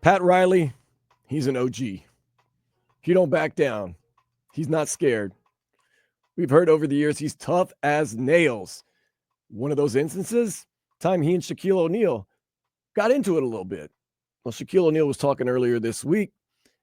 Pat Riley, he's an OG. He don't back down. He's not scared. We've heard over the years he's tough as nails. One of those instances, time he and Shaquille O'Neal got into it a little bit. Well, Shaquille O'Neal was talking earlier this week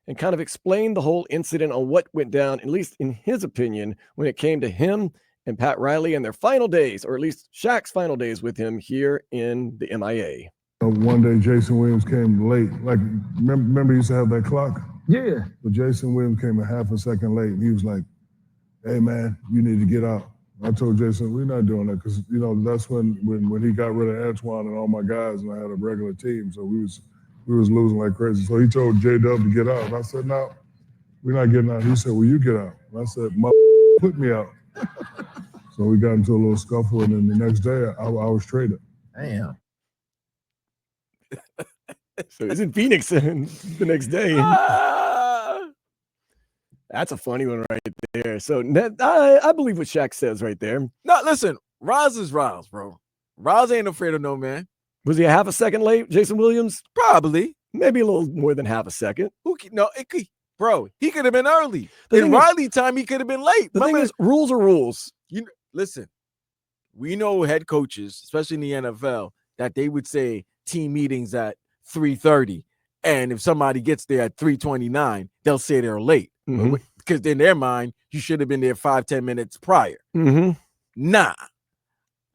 and kind of explained the whole incident on what went down, at least in his opinion, when it came to him and Pat Riley and their final days, or at least Shaq's final days with him here in the MIA. One day, Jason Williams came late. Like, remember he used to have that clock? Yeah. But Jason Williams came a half a second late, and he was like, hey, man, you need to get out. I told Jason, we're not doing that, because, you know, that's when he got rid of Antoine and all my guys, and I had a regular team, so we was losing like crazy. So he told J-Dub to get out, and I said, no, we're not getting out. He said, well, you get out. And I said, put me out. So we got into a little scuffle, and then the next day, I was traded. Damn. So he's in Phoenix the next day. That's a funny one right there. So I believe what Shaq says right there. No, listen, Roz is Roz, bro. Roz ain't afraid of no man. Was he a half a second late, Jason Williams? Probably. Maybe a little more than half a second. Bro, he could have been early. The In thing is- Riley time, he could have been late. The thing is, rules are rules. Listen, we know head coaches, especially in the NFL, that they would say team meetings at 3:30, and if somebody gets there at 3:29, they'll say they're late. Mhm. Because in their mind, you should have been there 5-10 minutes prior. Mm-hmm. Nah.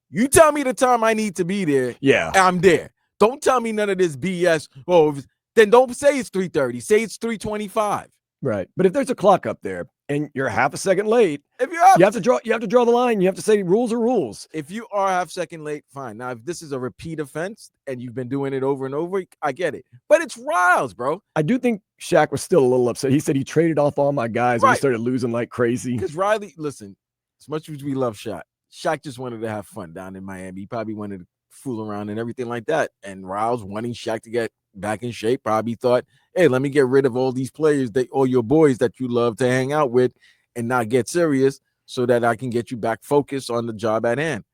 You tell me the time I need to be there, Yeah. I'm there. Don't tell me none of this BS. Oh, then don't say it's 3:30. Say it's 3:25. Right. But if there's a clock up there and you're half a second late, If you're up, you have to draw the line. You have to say rules are rules. if you are half second late, fine. Now, if this is a repeat offense and you've been doing it over and over, I get it. But it's Riles, bro. I do think Shaq was still a little upset. He said he traded off all my guys and he Right. started losing like crazy. Because Riley, listen, as much as we love Shaq just wanted to have fun down in Miami. He probably wanted to fool around and everything like that. And Riles wanting Shaq to get back in shape probably thought, hey, let me get rid of all these players, all your boys that you love to hang out with and not get serious so that I can get you back focused on the job at hand.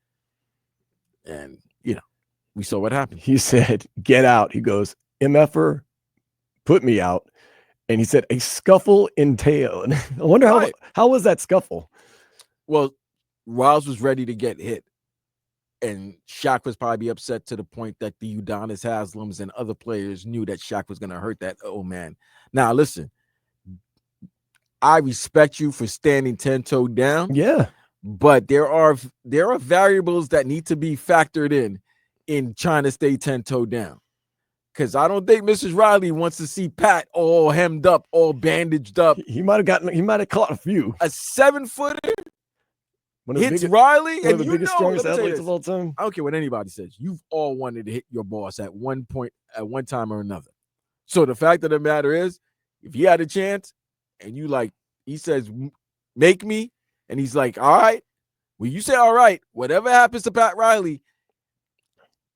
And, we saw what happened. He said, get out. He goes, MFer, put me out. And he said, a scuffle entailed. I wonder how was that scuffle? Well, Riles was ready to get hit. And Shaq was probably upset to the point that the Udonis Haslams and other players knew that Shaq was going to hurt that old man. Now, listen, I respect you for standing 10-toe down. Yeah. But there are variables that need to be factored in trying to stay 10-toe down. Because I don't think Mrs. Riley wants to see Pat all hemmed up, all bandaged up. He might have caught a few. A 7-footer hits biggest, Riley, one of and the biggest, strongest athletes of all time. I don't care what anybody says. You've all wanted to hit your boss at one point, at one time or another. So the fact of the matter is, if he had a chance and he says, make me, and he's like, all right, well, you say, all right, whatever happens to Pat Riley,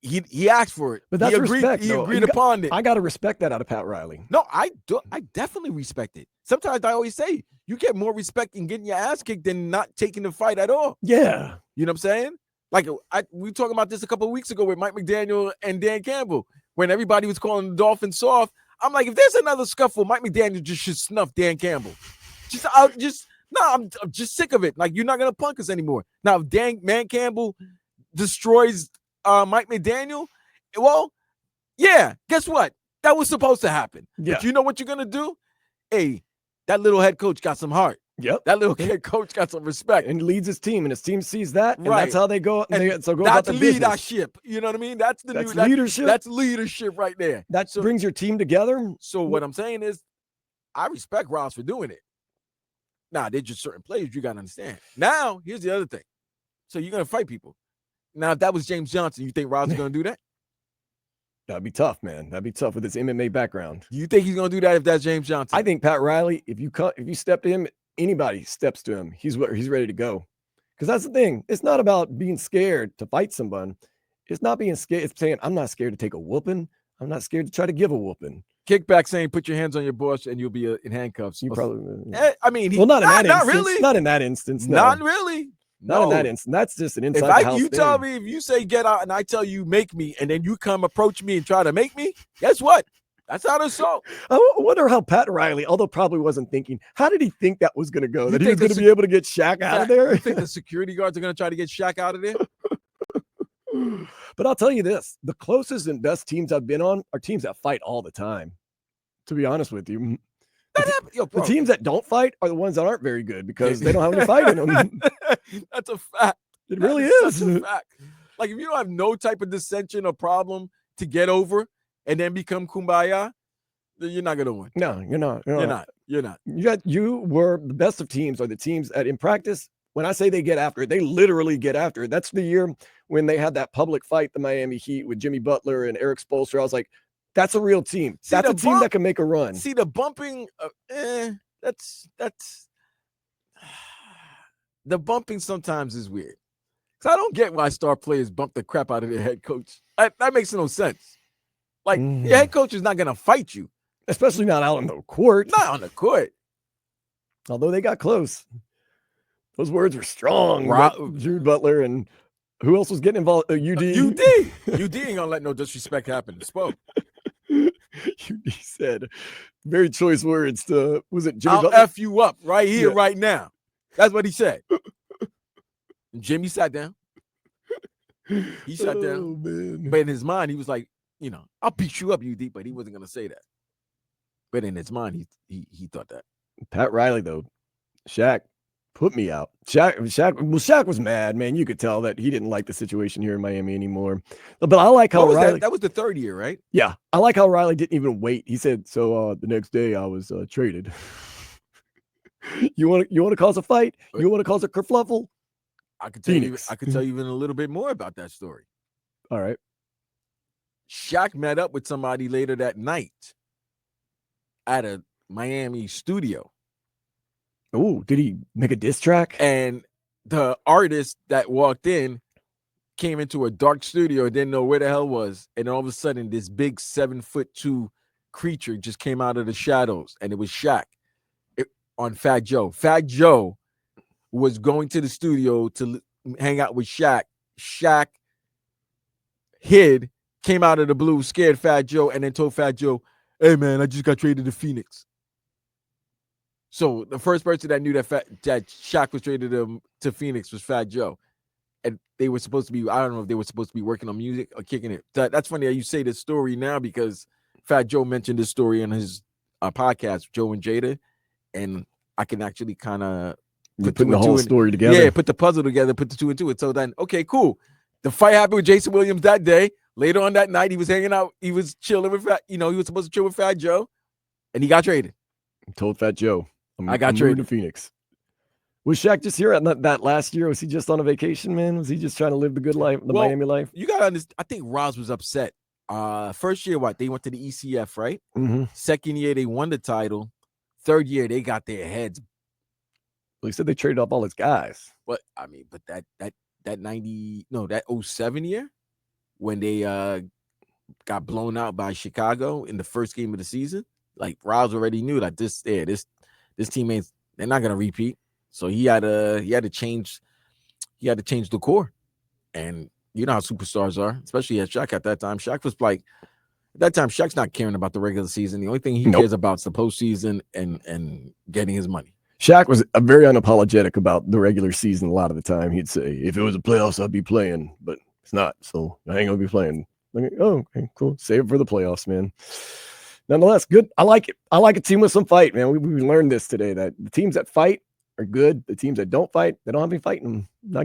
he asked for it. But that's respect. He agreed upon it. I got to respect that out of Pat Riley. No, I do. I definitely respect it. Sometimes I always say you get more respect in getting your ass kicked than not taking the fight at all. Yeah. You know what I'm saying? Like we were talking about this a couple of weeks ago with Mike McDaniel and Dan Campbell when everybody was calling the Dolphins soft. I'm like, if there's another scuffle, Mike McDaniel just should snuff Dan Campbell. I'm just sick of it. Like, you're not gonna punk us anymore. Now, if Dan Campbell destroys Mike McDaniel, well, yeah, guess what? That was supposed to happen. Yeah. But you know what you're gonna do? Hey, that little head coach got some heart. Yep. That little head coach got some respect. And leads his team, and his team sees that, and Right. that's how they go. And So go about that's the business. leadership. You know what I mean? That's leadership. That's leadership right there. That brings your team together. So what I'm saying is, I respect Ross for doing it. Now, there's just certain players you got to understand. Now, here's the other thing. So you're going to fight people. Now, if that was James Johnson, you think Ross is going to do that? That'd be tough, man. That'd be tough with his MMA background. You think he's going to do that if that's James Johnson? I think Pat Riley, if you step to him, anybody steps to him, he's ready to go. Because that's the thing. It's not about being scared to fight someone. It's not being scared. It's saying, I'm not scared to take a whooping. I'm not scared to try to give a whooping. Kickback saying, put your hands on your boss and you'll be in handcuffs. You probably. I mean, not in that instance. Not really. Not in that instance. No. Not really. Not in that instance. That's just an inside the house You thing. tell me, if you say get out and I tell you make me, and then you come approach me and try to make me, guess what? That's how the song. I wonder how Pat Riley, although probably wasn't thinking, how did he think that was going to go? You That he was think going to be able to get Shaq out of there? You think the security guards are going to try to get Shaq out of there? But I'll tell you this, the closest and best teams I've been on are teams that fight all the time, to be honest with you. Yo, The teams that don't fight are the ones that aren't very good because they don't have any fight in them. That's a fact. It really That's is. such a fact. Like, if you don't have no type of dissension or problem to get over and then become kumbaya, then you're not going to win. No, you're not. You're not. You're not. You were the best of teams are the teams that in practice, when I say they get after it, they literally get after it. That's the year when they had that public fight, the Miami Heat with Jimmy Butler and Eric Spoelstra. I was like, that's a real team. That's a team that can make a run. See, the bumping, that's the bumping sometimes is weird. Because I don't get why star players bump the crap out of their head coach. That makes no sense. Like, your head coach is not going to fight you. Especially not out on the court. Not on the court. Although they got close. Those words were strong. Jude Butler and who else was getting involved? UD. UD ain't going to let no disrespect happen. Spoke. UD said very choice words to, was it Jimmy I'll Butler? F you up right here, right now. That's what he said. And Jimmy sat down. He sat down. Man. But in his mind, he was like, I'll beat you up, UD, but he wasn't going to say that. But in his mind, he thought that. Pat Riley, though, Shaq put me out. Shaq was mad, man. You could tell that he didn't like the situation here in Miami anymore. But I like how Riley. That was the third year, right? Yeah. I like how Riley didn't even wait. He said, so the next day I was traded. You want to cause a fight? You want to cause a kerfluffle? I could tell you even a little bit more about that story. All right. Shaq met up with somebody later that night at a Miami studio. Oh, did he make a diss track? And the artist that walked in came into a dark studio, didn't know where the hell was. And all of a sudden, this big 7'2" creature just came out of the shadows. And it was Shaq on Fat Joe. Fat Joe was going to the studio to hang out with Shaq. Shaq hid, came out of the blue, scared Fat Joe, and then told Fat Joe, hey, man, I just got traded to Phoenix. So the first person that knew that Shaq was traded to Phoenix was Fat Joe. And they were supposed to be, I don't know if they were supposed to be working on music or kicking it. That's funny that you say this story now because Fat Joe mentioned this story in his podcast, Joe and Jada. And I can actually kind of put the whole story together. Yeah, put the puzzle together, put the two and two. And so then, okay, cool. The fight happened with Jason Williams that day. Later on that night, he was hanging out. He was chilling with he was supposed to chill with Fat Joe. And he got traded. He told Fat Joe, I got traded to Phoenix. Was Shaq just here at that last year? Was he just on a vacation, man? Was he just trying to live the good life, Miami life? You got to understand. I think Roz was upset. First year, they went to the ECF, right? Mm-hmm. Second year, they won the title. Third year, they got their heads. Well, he said they traded off all his guys. But that 07 year when they got blown out by Chicago in the first game of the season, like Roz already knew that this team they're not gonna repeat. So he had to change the core. And you know how superstars are, especially at Shaq at that time. Shaq was like, at that time, Shaq's not caring about the regular season. The only thing he cares about is the postseason and getting his money. Shaq was very unapologetic about the regular season a lot of the time. He'd say, if it was a playoffs, I'd be playing, but it's not. So I ain't going to be playing. Like, oh, okay, cool. Save it for the playoffs, man. Nonetheless, good. I like it. I like a team with some fight, man. We learned this today, that the teams that fight are good. The teams that don't fight, they don't have any fighting them. Not